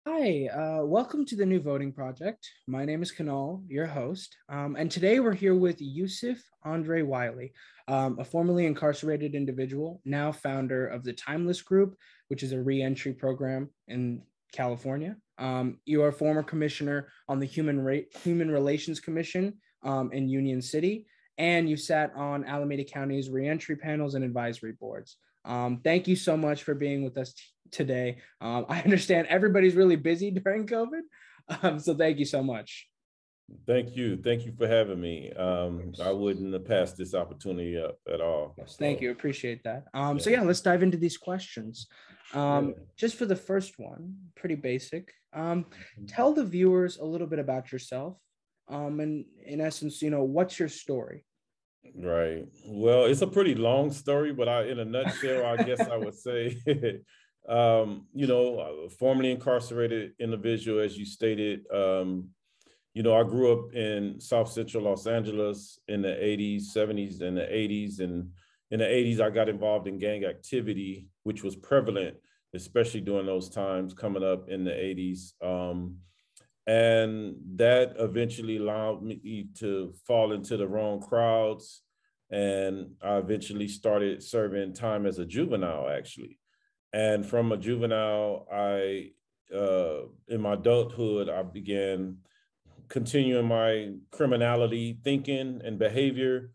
Hi, welcome to the New Voting Project. My name is Kanal, your host, and today we're here with Yusef Andre Wiley, a formerly incarcerated individual, now founder of the Timelist Group, which is a reentry program in California. You are a former commissioner on the Human Relations Commission in Union City, and you sat on Alameda County's reentry panels and advisory boards. Thank you so much for being with us today. I understand everybody's really busy during COVID, so thank you so much. Thank you. Thank you for having me. I wouldn't have passed this opportunity up at all. Yes, thank you. Appreciate that. So Yeah. yeah, let's dive into these questions. Yeah. Just for the first one, pretty basic. Tell the viewers a little bit about yourself. And in essence, what's your story? Right. Well, it's a pretty long story, but in a nutshell, I guess I would say, a formerly incarcerated individual, as you stated. I grew up in South Central Los Angeles in the 80s, 70s, and the 80s. And in the 80s, I got involved in gang activity, which was prevalent, especially during those times coming up in the 80s. And that eventually allowed me to fall into the wrong crowds. And I eventually started serving time as a juvenile, actually. And from a juvenile, in my adulthood, I began continuing my criminality thinking and behavior,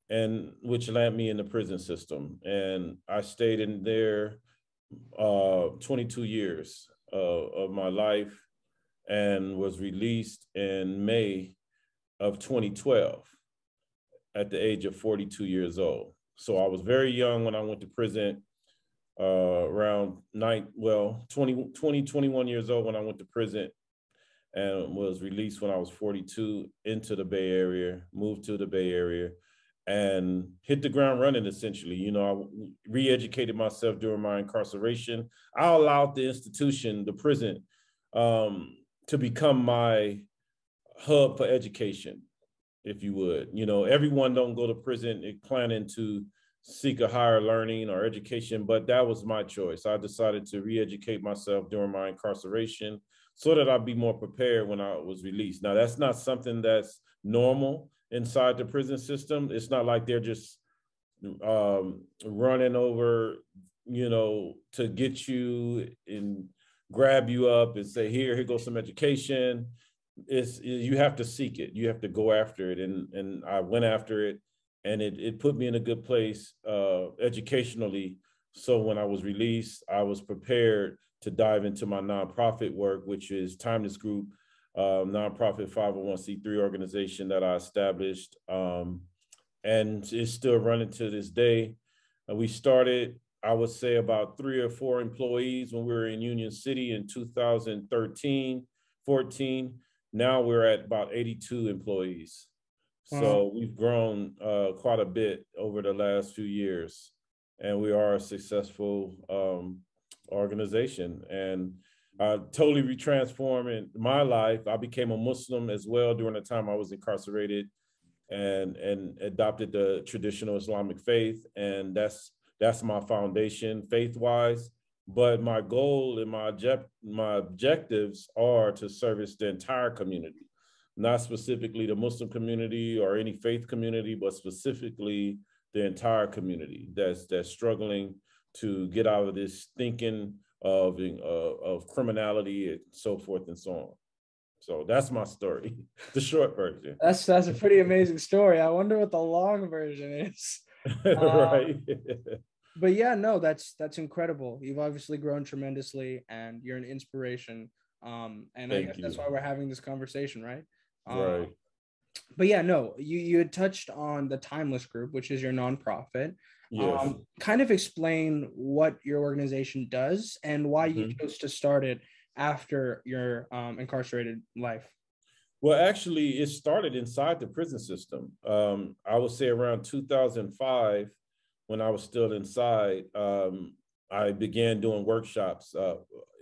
and which landed me in the prison system. And I stayed in there 22 years of my life, and was released in May of 2012 at the age of 42 years old. So I was very young when I went to prison, around 21 years old when I went to prison, and was released when I was 42 into the Bay Area, moved to the Bay Area, and hit the ground running, essentially. I re-educated myself during my incarceration. I allowed the institution, the prison, to become my hub for education, if you would. Everyone don't go to prison planning to seek a higher learning or education, but that was my choice. I decided to re-educate myself during my incarceration so that I'd be more prepared when I was released. Now, that's not something that's normal inside the prison system. It's not like they're just running over, to get you and grab you up and say, here goes some education. You have to seek it. You have to go after it. And I went after it, and it put me in a good place educationally. So when I was released, I was prepared to dive into my nonprofit work, which is Timelist Group, nonprofit 501c3 organization that I established, and it's still running to this day. We started, I would say, about 3 or 4 employees when we were in Union City in 2013, 14. Now we're at about 82 employees. So we've grown quite a bit over the last few years, and we are a successful organization. And totally retransformed my life. I became a Muslim as well during the time I was incarcerated, and adopted the traditional Islamic faith. And that's my foundation faith-wise. But my goal and my objectives are to service the entire community, not specifically the Muslim community or any faith community, but specifically the entire community that's struggling to get out of this thinking of criminality and so forth and so on. So that's my story, the short version. That's a pretty amazing story. I wonder what the long version is. Right. But yeah, no, that's incredible. You've obviously grown tremendously, and you're an inspiration. And I guess that's why we're having this conversation, right? Right. But yeah, no, you had touched on the Timeless Group, which is your nonprofit. Yes. Kind of explain what your organization does and why you chose to start it after your incarcerated life. Well, actually, it started inside the prison system. I would say around 2005, when I was still inside, I began doing workshops.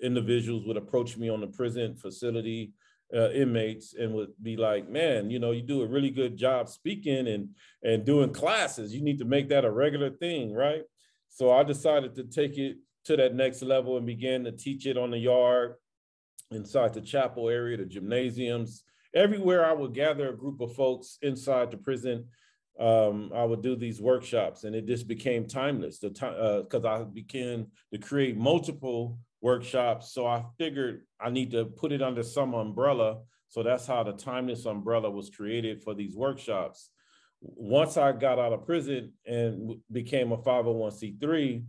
Individuals would approach me on the prison facility, inmates, and would be like, man, you do a really good job speaking and doing classes. You need to make that a regular thing, right? So I decided to take it to that next level and began to teach it on the yard, inside the chapel area, the gymnasiums, everywhere I would gather a group of folks inside the prison. I would do these workshops, and it just became timeless. Because I began to create multiple workshops, so I figured I need to put it under some umbrella. So that's how the Timeless umbrella was created for these workshops. Once I got out of prison and became a 501c3,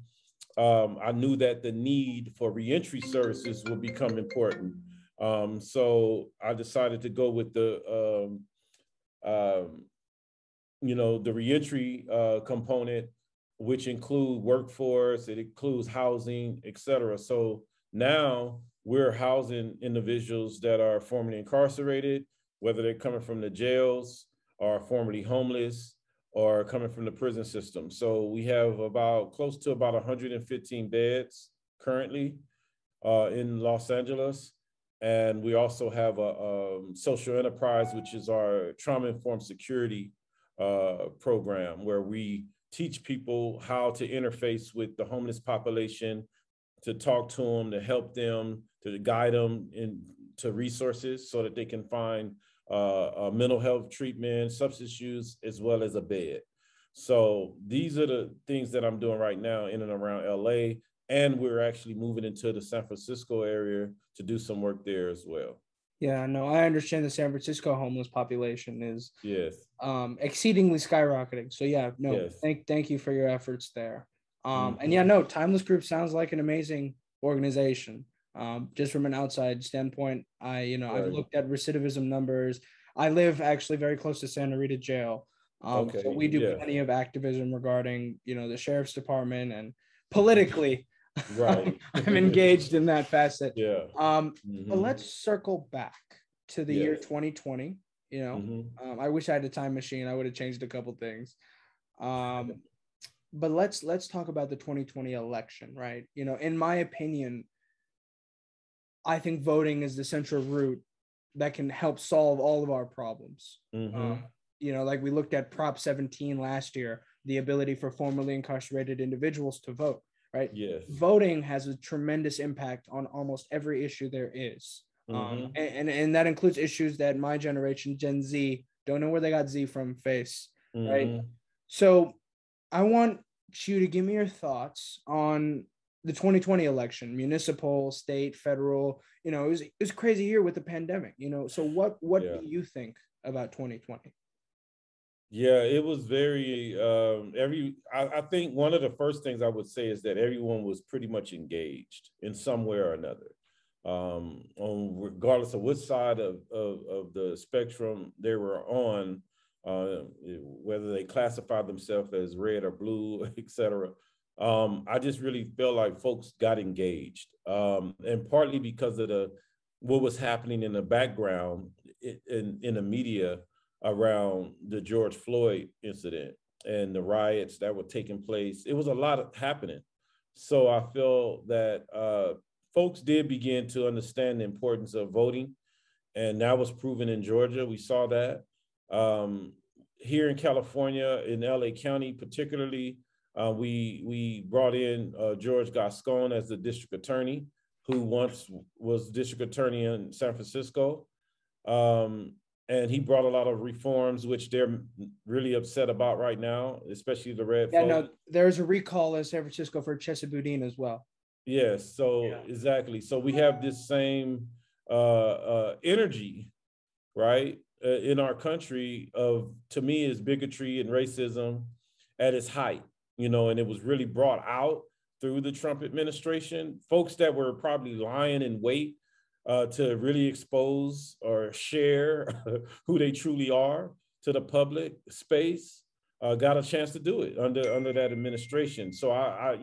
I knew that the need for reentry services would become important. So I decided to go with the the reentry component, which include workforce, it includes housing, et cetera. So now we're housing individuals that are formerly incarcerated, whether they're coming from the jails or formerly homeless or coming from the prison system. So we have close to about 115 beds currently in Los Angeles. And we also have a social enterprise, which is our trauma-informed security program, where we teach people how to interface with the homeless population, to talk to them, to help them, to guide them into resources so that they can find mental health treatment, substance use, as well as a bed. So these are the things that I'm doing right now in and around LA, and we're actually moving into the San Francisco area to do some work there as well. Yeah, no, I understand the San Francisco homeless population is yes exceedingly skyrocketing. So yeah, no, yes. thank you for your efforts there. Mm-hmm. And yeah, no, Timelist Group sounds like an amazing organization. Just from an outside standpoint, I've looked at recidivism numbers. I live actually very close to Santa Rita Jail. Okay. So we do plenty of activism regarding, the sheriff's department, and politically, right. I'm engaged in that facet. Yeah. But let's circle back to the year 2020. I wish I had a time machine. I would have changed a couple things. But let's talk about the 2020 election, right? In my opinion, I think voting is the central root that can help solve all of our problems. Like we looked at Prop 17 last year, the ability for formerly incarcerated individuals to vote, right? Yes. Voting has a tremendous impact on almost every issue there is. And that includes issues that my generation, Gen Z, don't know where they got Z from, face, right? So I want you to give me your thoughts on the 2020 election, municipal, state, federal. It was a crazy year with the pandemic, so what do you think about 2020? Yeah, it was very I think one of the first things I would say is that everyone was pretty much engaged in some way or another, on regardless of which side of the spectrum they were on, whether they classified themselves as red or blue, et cetera. I just really feel like folks got engaged, and partly because of what was happening in the background in the media around the George Floyd incident and the riots that were taking place. It was a lot happening. So I feel that folks did begin to understand the importance of voting, and that was proven in Georgia. We saw that. Here in California, in LA County particularly, we brought in George Gascon as the district attorney, who once was district attorney in San Francisco. And he brought a lot of reforms, which they're really upset about right now, especially the red folks. No, there's a recall in San Francisco for Chesa Boudin as well. Yes, so exactly. So we have this same energy, right, in our country to me, is bigotry and racism at its height, and it was really brought out through the Trump administration. Folks that were probably lying in wait to really expose or share who they truly are to the public space, got a chance to do it under that administration. So I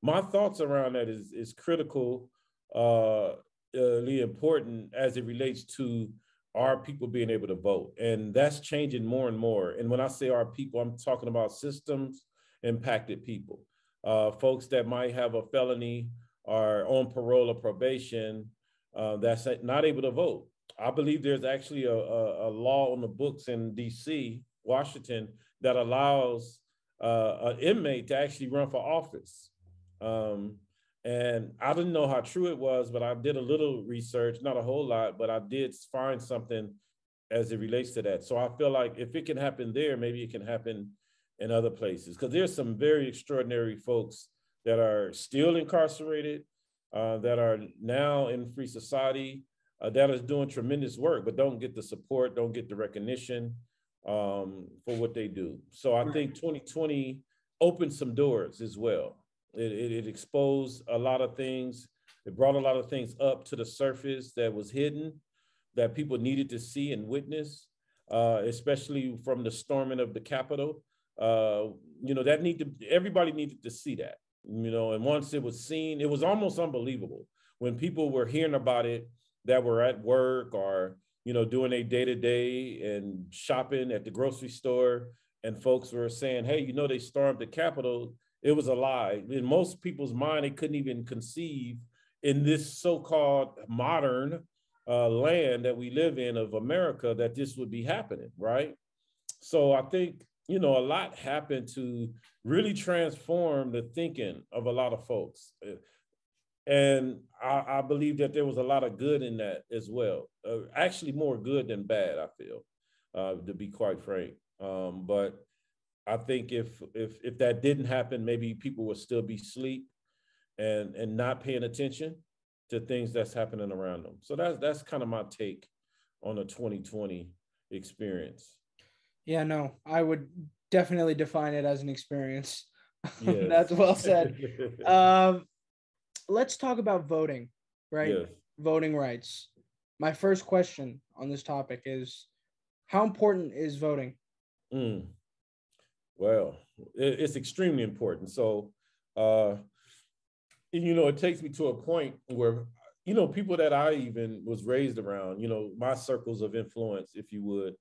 my thoughts around that is critical, really important as it relates to our people being able to vote. And that's changing more and more. And when I say our people, I'm talking about systems impacted people, folks that might have a felony or on parole or probation, that's not able to vote. I believe there's actually a law on the books in DC, Washington, that allows an inmate to actually run for office. And I didn't know how true it was, but I did a little research, not a whole lot, but I did find something as it relates to that. So I feel like if it can happen there, maybe it can happen in other places, because there's some very extraordinary folks that are still incarcerated, that are now in free society, that is doing tremendous work, but don't get the support, don't get the recognition for what they do. So I think 2020 opened some doors as well. It exposed a lot of things. It brought a lot of things up to the surface that was hidden, that people needed to see and witness, especially from the storming of the Capitol. Everybody needed to see that, and once it was seen, it was almost unbelievable when people were hearing about it that were at work or, doing a day-to-day and shopping at the grocery store, and folks were saying, hey, they stormed the Capitol. It was a lie. In most people's mind, they couldn't even conceive in this so-called modern land that we live in of America that this would be happening, right? So I think, a lot happened to really transform the thinking of a lot of folks. And I believe that there was a lot of good in that as well. Actually, more good than bad, I feel, to be quite frank. But I think if that didn't happen, maybe people would still be asleep and not paying attention to things that's happening around them. So that's kind of my take on the 2020 experience. Yeah, no, I would definitely define it as an experience. Yes. That's well said. Let's talk about voting, right? Yes. Voting rights. My first question on this topic is, how important is voting? Well, it's extremely important. So, it takes me to a point where, people that I even was raised around, my circles of influence, if you would,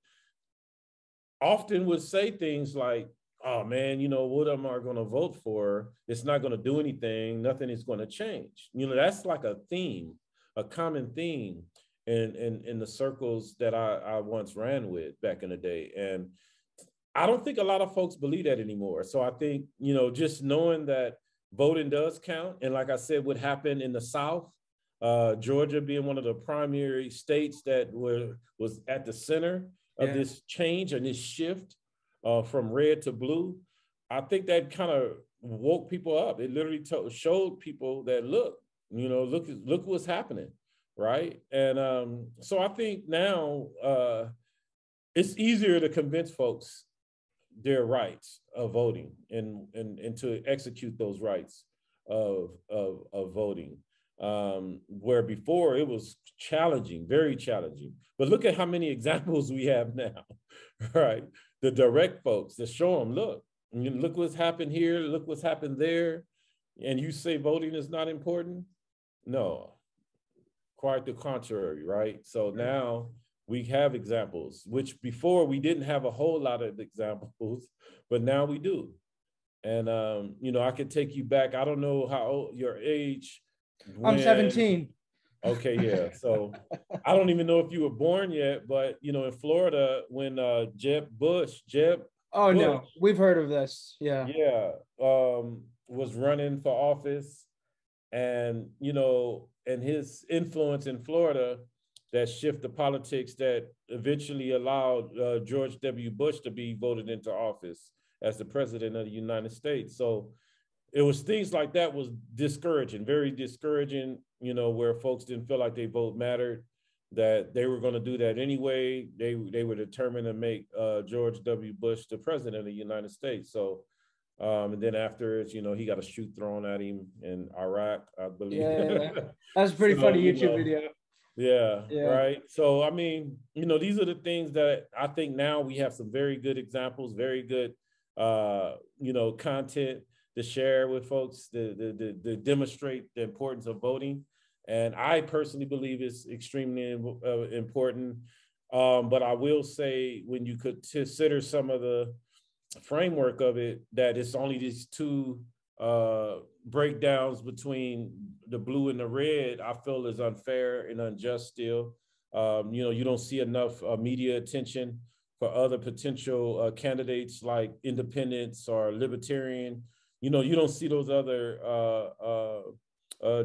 often would say things like, oh man, what am I going to vote for? It's not going to do anything. Nothing is going to change. That's like a theme, a common theme in the circles that I once ran with back in the day. And I don't think a lot of folks believe that anymore. So I think, just knowing that voting does count. And like I said, what happened in the South, Georgia being one of the primary states that was at the center of this change and this shift from red to blue, I think that kind of woke people up. It literally showed people that, look what's happening, right? And so I think now it's easier to convince folks their rights of voting and to execute those rights of voting. Where before it was challenging, very challenging. But look at how many examples we have now, right? The direct folks that show them, look what's happened here, look what's happened there. And you say voting is not important? No, quite the contrary, right? So now we have examples, which before we didn't have a whole lot of examples, but now we do. And, I could take you back. I don't know how old your age. I'm 17. Okay, yeah. So I don't even know if you were born yet, but, in Florida, when Jeb Bush. No, we've heard of this. Yeah. Yeah. Was running for office, and, and his influence in Florida that shift the politics that eventually allowed George W. Bush to be voted into office as the president of the United States. So it was things like that was discouraging, very discouraging, where folks didn't feel like their vote mattered, that they were going to do that anyway. They were determined to make George W. Bush the president of the United States. So, and then afterwards, he got a shoe thrown at him in Iraq, I believe. Yeah. That's a pretty funny YouTube video. Yeah, right. So, I mean, these are the things that I think now we have some very good examples, very good, content to share with folks, to demonstrate the importance of voting. And I personally believe it's extremely important. But I will say, when you could consider some of the framework of it, that it's only these two breakdowns between the blue and the red, I feel is unfair and unjust still. You don't see enough media attention for other potential candidates like independents or libertarian. You don't see those other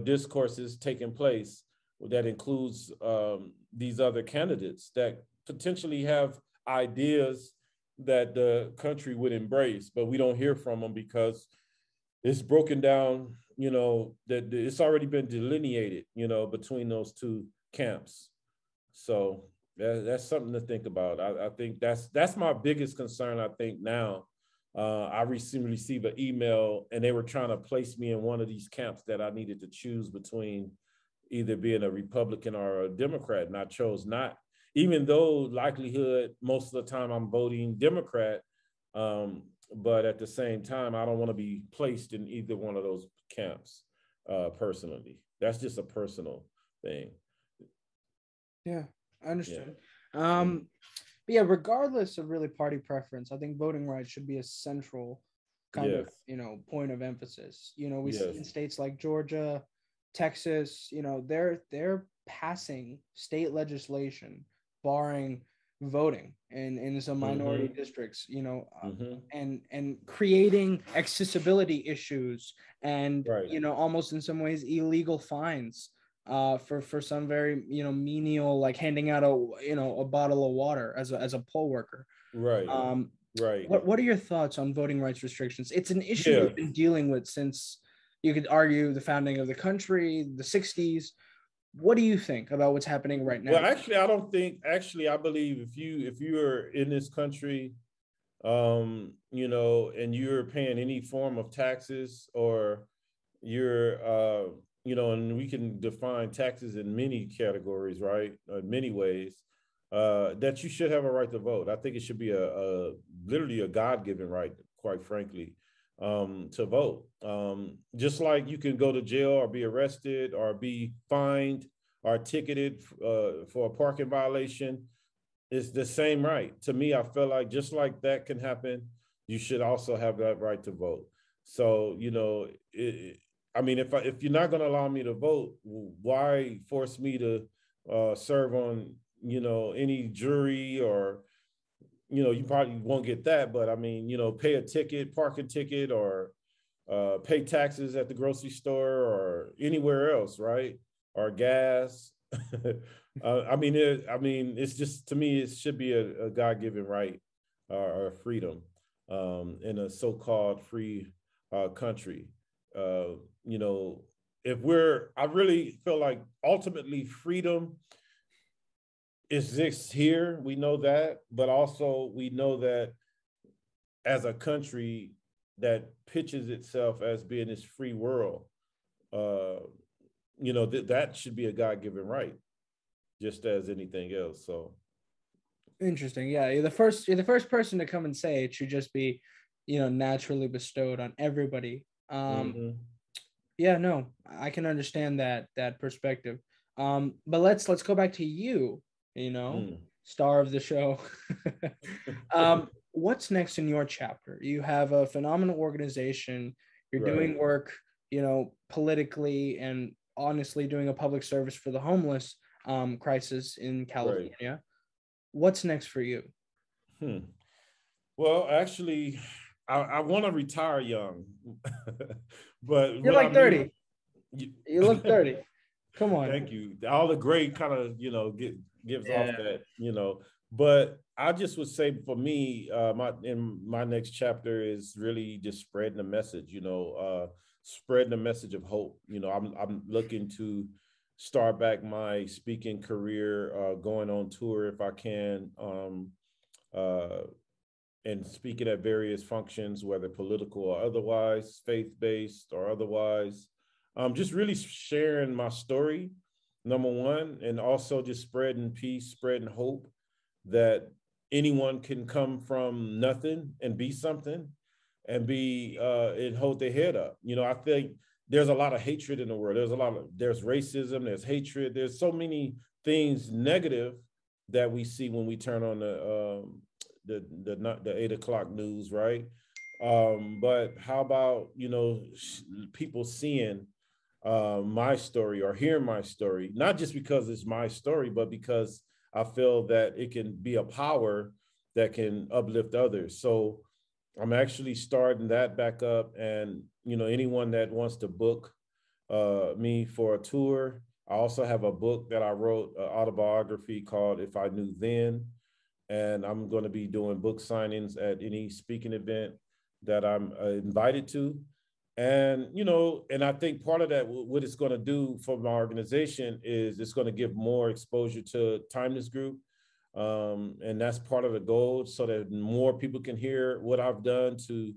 discourses taking place that includes these other candidates that potentially have ideas that the country would embrace, but we don't hear from them because it's broken down, that it's already been delineated, between those two camps. So that's something to think about. I think that's my biggest concern. I think now, I recently received an email and they were trying to place me in one of these camps that I needed to choose between either being a Republican or a Democrat, and I chose not, even though likelihood most of the time I'm voting Democrat. But at the same time, I don't want to be placed in either one of those camps personally. That's just a personal thing. Yeah, I understand. But yeah, regardless of really party preference, I think voting rights should be a central kind of, point of emphasis. We see in states like Georgia, Texas, they're passing state legislation barring voting in some minority districts, and creating accessibility issues and, almost in some ways illegal fines for some very, menial, like handing out a bottle of water as a poll worker. Right. Right. What are your thoughts on voting rights restrictions? It's an issue we've been dealing with since, you could argue, the founding of the country, the 60s. What do you think about what's happening right now? Well, actually, I don't think. Actually, I believe if you are in this country, and you're paying any form of taxes, or you're, and we can define taxes in many categories, right? In many ways, that you should have a right to vote. I think it should be literally a God-given right, quite frankly, to vote. Just like you can go to jail or be arrested or be fined or ticketed for a parking violation, it's the same right. To me, I feel like just like that can happen, you should also have that right to vote. So, if you're not going to allow me to vote, why force me to serve on, any jury, or, you probably won't get that, but pay a ticket, parking ticket, or pay taxes at the grocery store or anywhere else, right? Or gas. It's just, to me, it should be a God-given right or freedom in a so-called free country. I really feel like ultimately freedom exists here. We know that, but also we know that as a country that pitches itself as being this free world, that should be a God-given right, just as anything else. So interesting. Yeah, you're the first person to come and say it should just be, naturally bestowed on everybody. Yeah, no, I can understand that perspective. But let's go back to you, star of the show. What's next in your chapter? You have a phenomenal organization. You're doing work, politically and honestly doing a public service for the homeless crisis in California. Right. What's next for you? Well, actually, I want to retire young, but you're like 30. You look 30. Come on. Thank you. All the great kind of, gives off that, but I just would say for me, my next chapter is really just spreading the message, spreading the message of hope. I'm looking to start back my speaking career, going on tour if I can, and speaking at various functions, whether political or otherwise, faith-based or otherwise. Just really sharing my story, number one, and also just spreading peace, spreading hope that anyone can come from nothing and be something and and hold their head up. I think there's a lot of hatred in the world. There's racism, there's hatred, there's so many things negative that we see when we turn on the 8 o'clock news, right? But how about, people seeing my story or hearing my story, not just because it's my story, but because I feel that it can be a power that can uplift others. So I'm actually starting that back up, and anyone that wants to book me for a tour. I also have a book that I wrote, an autobiography called If I Knew Then. And I'm going to be doing book signings at any speaking event that I'm invited to. And, and I think part of that, what it's going to do for my organization is it's going to give more exposure to Timelist Group. And that's part of the goal, so that more people can hear what I've done to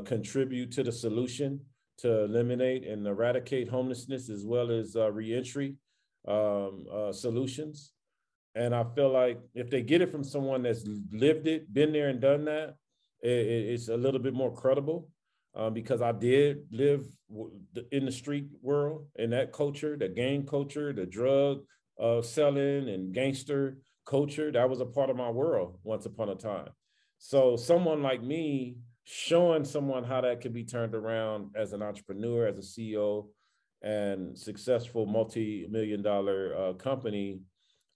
contribute to the solution to eliminate and eradicate homelessness, as well as reentry solutions. And I feel like if they get it from someone that's lived it, been there and done that, it's a little bit more credible, because I did live in the street world, in that culture, the gang culture, the drug selling and gangster culture. That was a part of my world once upon a time. So someone like me showing someone how that can be turned around as an entrepreneur, as a CEO, and successful multi-million-dollar company.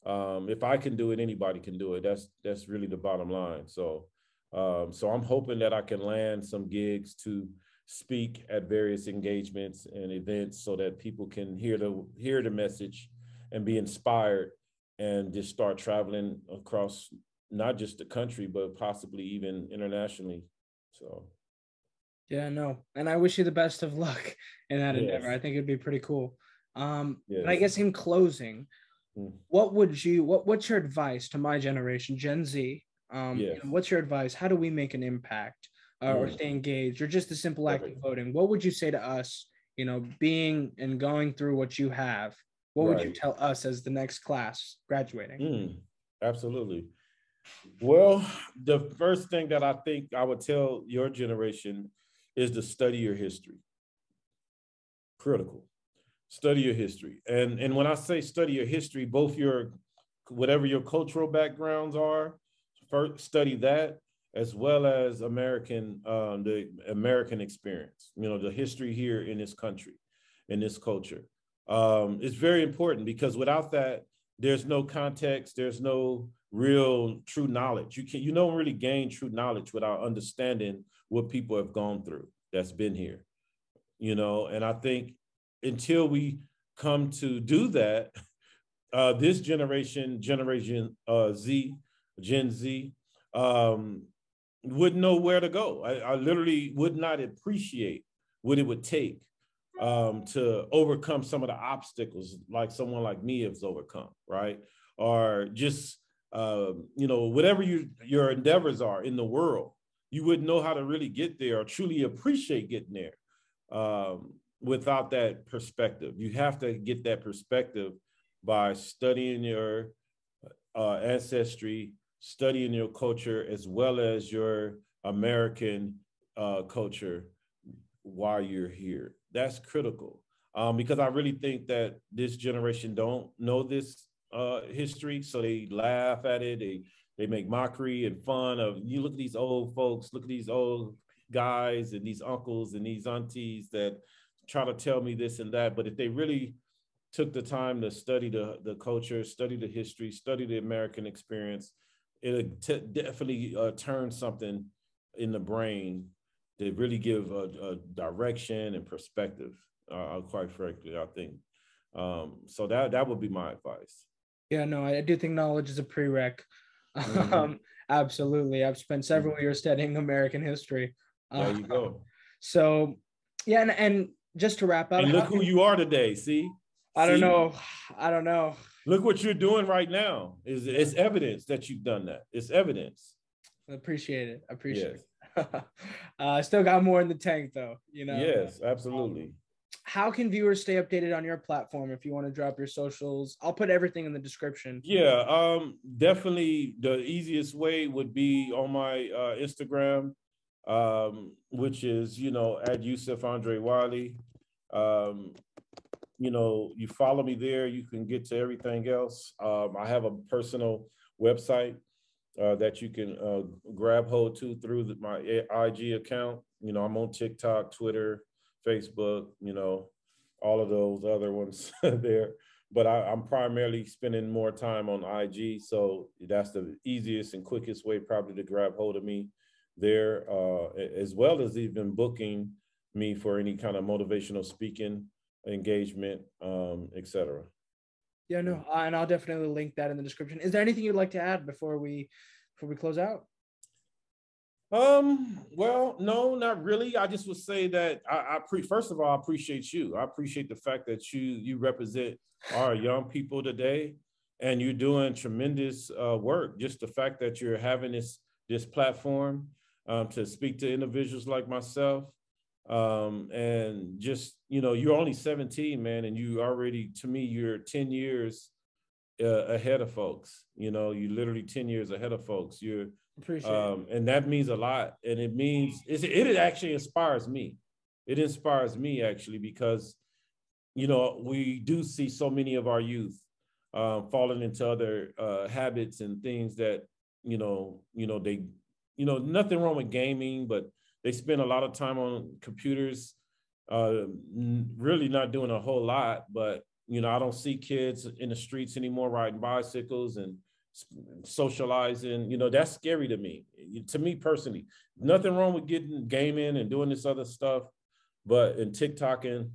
If I can do it, anybody can do it. That's really the bottom line. So I'm hoping that I can land some gigs to speak at various engagements and events, so that people can hear the message and be inspired, and just start traveling across not just the country, but possibly even internationally. So. Yeah, no. And I wish you the best of luck in that Yes. endeavor. I think it'd be pretty cool. But I Yes. guess in closing, what's your advice to my generation, Gen Z? Yes. What's your advice? How do we make an impact, or stay engaged, or just the simple act of voting? What would you say to us, being and going through what you have? What would you tell us as the next class graduating? Absolutely. Well, the first thing that I think I would tell your generation is to study your history. Critical. Study your history. And when I say study your history, both whatever your cultural backgrounds are, first study that, as well as the American experience, the history here in this country, in this culture. It's very important, because without that, there's no context, there's no real true knowledge. You don't really gain true knowledge without understanding what people have gone through that's been here, and I think until we come to do that, this Generation Z, Gen Z, wouldn't know where to go. I literally would not appreciate what it would take to overcome some of the obstacles like someone like me has overcome, right? Or just, whatever your endeavors are in the world, you wouldn't know how to really get there or truly appreciate getting there without that perspective. You have to get that perspective by studying your ancestry, studying your culture, as well as your American culture while you're here. That's critical, because I really think that this generation don't know this history, so they laugh at it. They make mockery and fun of, you look at these old folks, look at these old guys and these uncles and these aunties that try to tell me this and that. But if they really took the time to study the culture, study the history, study the American experience, it'll definitely turn something in the brain that really give a direction and perspective, quite frankly, I think. So that would be my advice. Yeah, no, I do think knowledge is a prereq. Absolutely. I've spent several years studying American history. There you go. So, yeah, and just to wrap up. And look who you are today, see? I don't know. Look what you're doing right now. It's evidence that you've done that. It's evidence. I appreciate it. I still got more in the tank, though. Yes, absolutely. How can viewers stay updated on your platform? If you want to drop your socials, I'll put everything in the description. Yeah, definitely the easiest way would be on my Instagram, which is, at Yusef Andre Wiley. You follow me there, you can get to everything else. I have a personal website that you can grab hold to through my IG account. I'm on TikTok, Twitter, Facebook, all of those other ones there. But I'm primarily spending more time on IG. So that's the easiest and quickest way probably to grab hold of me there, as well as even booking me for any kind of motivational speaking engagement, etc. Yeah, no, and I'll definitely link that in the description. Is there anything you'd like to add before we close out? Well, no, not really. I just would say that first of all, I appreciate you. I appreciate the fact that you represent our young people today, and you're doing tremendous work. Just the fact that you're having this platform to speak to individuals like myself, and just, you know, you're only 17, man, and you already, to me, you're 10 years ahead of folks. You know, you literally 10 years ahead of folks. You're Appreciate it. and that means a lot. And it means it actually inspires me. It inspires me actually, because, you know, we do see so many of our youth falling into other habits and things that, they, nothing wrong with gaming, but they spend a lot of time on computers, really not doing a whole lot. But, you know, I don't see kids in the streets anymore riding bicycles and socializing. You know, that's scary to me personally. Nothing wrong with getting gaming and doing this other stuff, and TikToking,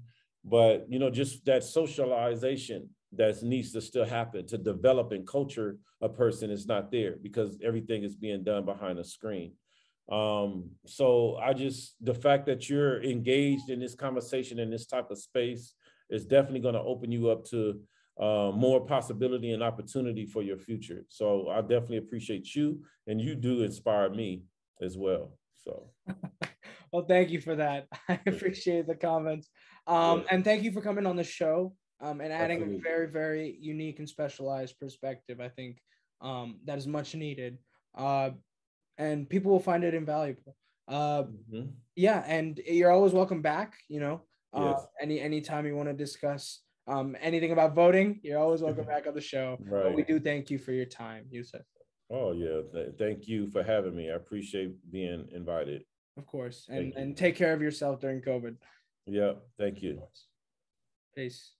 but, you know, just that socialization that needs to still happen to develop and culture a person is not there, because everything is being done behind a screen. So the fact that you're engaged in this conversation in this type of space is definitely going to open you up to more possibility and opportunity for your future. So I definitely appreciate you, and you do inspire me as well. So, well, thank you for that. I appreciate the comments, and thank you for coming on the show, and adding Absolutely. A very, very unique and specialized perspective. I think that is much needed, and people will find it invaluable. Yeah, and you're always welcome back. You know, yes. Anytime you want to discuss anything about voting, you're always welcome back on the show. Right. But we do thank you for your time, Yusef. Oh yeah, thank you for having me. I appreciate being invited. Of course, and take care of yourself during COVID. Yeah, thank you. Peace.